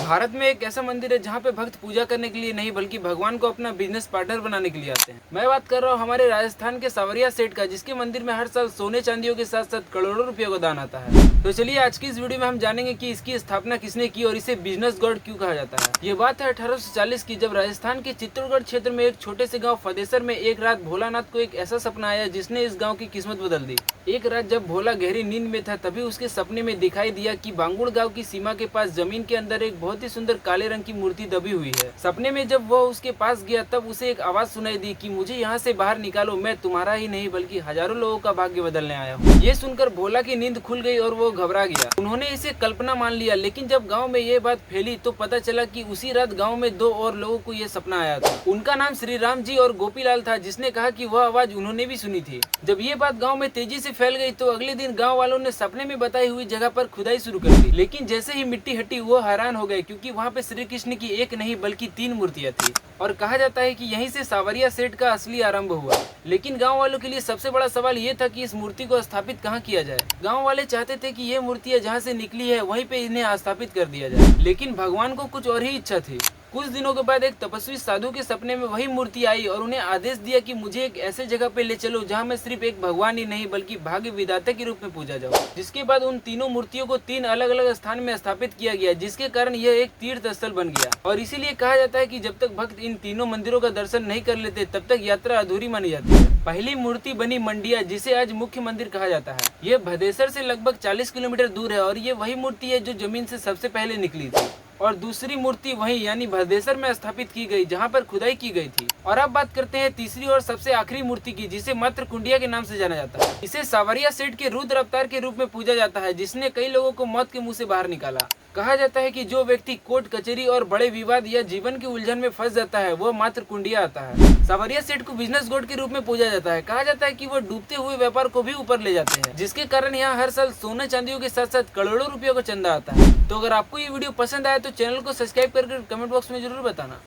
भारत में एक ऐसा मंदिर है जहाँ पे भक्त पूजा करने के लिए नहीं बल्कि भगवान को अपना बिजनेस पार्टनर बनाने के लिए आते हैं। मैं बात कर रहा हूँ हमारे राजस्थान के सावरिया सेठ का, जिसके मंदिर में हर साल सोने चांदियों के साथ साथ करोड़ों रुपयों का दान आता है। तो चलिए आज की इस वीडियो में हम जानेंगे कि इसकी स्थापना किसने की और इसे बिजनेस गॉड क्यों कहा जाता है। ये बात है 1840 की, जब राजस्थान के चित्तौड़गढ़ क्षेत्र में एक छोटे से गाँव फतेसर में एक रात भोलानाथ को एक ऐसा सपना आया जिसने इस गाँव की किस्मत बदल दी। एक रात जब भोला गहरी नींद में था तभी उसके सपने में दिखाई दिया कि बांगुड़ गांव की सीमा के पास जमीन के अंदर एक बहुत ही सुंदर काले रंग की मूर्ति दबी हुई है। सपने में जब वह उसके पास गया तब उसे एक आवाज सुनाई दी कि मुझे यहाँ से बाहर निकालो, मैं तुम्हारा ही नहीं बल्कि हजारों लोगों का भाग्य बदलने आया हूँ। ये सुनकर भोला की नींद खुल गई और वो घबरा गया। उन्होंने इसे कल्पना मान लिया, लेकिन जब गाँव में ये बात फैली तो पता चला कि उसी रात गाँव में दो और लोगों को ये सपना आया था। उनका नाम श्री राम जी और गोपीलाल था, जिसने कहा कि वह आवाज उन्होंने भी सुनी थी। जब ये बात गाँव में तेजी से फैल गई तो अगले दिन गांव वालों ने सपने में बताई हुई जगह पर खुदाई शुरू कर दी। लेकिन जैसे ही मिट्टी हटी वो हैरान हो गए, क्योंकि वहां पे श्री कृष्ण की एक नहीं बल्कि 3 मूर्तियां थी। और कहा जाता है कि यहीं से सावरिया सेठ का असली आरंभ हुआ। लेकिन गांव वालों के लिए सबसे बड़ा सवाल ये था कि इस मूर्ति को स्थापित कहाँ किया जाए। गाँव वाले चाहते थे कि ये मूर्तियां जहाँ से निकली है वहीं पे इन्हें स्थापित कर दिया जाए, लेकिन भगवान को कुछ और ही इच्छा थी। कुछ दिनों के बाद एक तपस्वी साधु के सपने में वही मूर्ति आई और उन्हें आदेश दिया कि मुझे एक ऐसे जगह पे ले चलो जहाँ मैं सिर्फ एक भगवान ही नहीं बल्कि भाग्य विधाता के रूप में पूजा जाऊँ। जिसके बाद उन तीनों मूर्तियों को 3 अलग अलग स्थान में स्थापित किया गया, जिसके कारण यह एक तीर्थ स्थल बन गया। और इसीलिए कहा जाता है कि जब तक भक्त इन तीनों मंदिरों का दर्शन नहीं कर लेते तब तक यात्रा अधूरी मानी जाती है। पहली मूर्ति बनी मंडिया, जिसे आज मुख्य मंदिर कहा जाता है। यह भदेसर से लगभग 40 किलोमीटर दूर है और ये वही मूर्ति है जो जमीन से सबसे पहले निकली थी। और दूसरी मूर्ति वही यानी भदेसर में स्थापित की गई जहां पर खुदाई की गई थी। और अब बात करते हैं तीसरी और सबसे आखिरी मूर्ति की, जिसे मात्र कुंडिया के नाम से जाना जाता है। इसे सावरिया सेठ के रुद्र अवतार के रूप में पूजा जाता है, जिसने कई लोगों को मौत के मुंह से बाहर निकाला। कहा जाता है कि जो व्यक्ति कोर्ट कचहरी और बड़े विवाद या जीवन की उलझन में फंस जाता है वह मात्र कुंडिया आता है। सावरिया सेठ को बिजनेस गॉड के रूप में पूजा जाता है। कहा जाता है कि वह डूबते हुए व्यापार को भी ऊपर ले जाते हैं, जिसके कारण यहाँ हर साल सोने चांदियों के साथ साथ करोड़ों रुपयों का चंदा आता है। तो अगर आपको ये वीडियो पसंद आया तो चैनल को सब्सक्राइब करके कमेंट बॉक्स में जरूर बताना।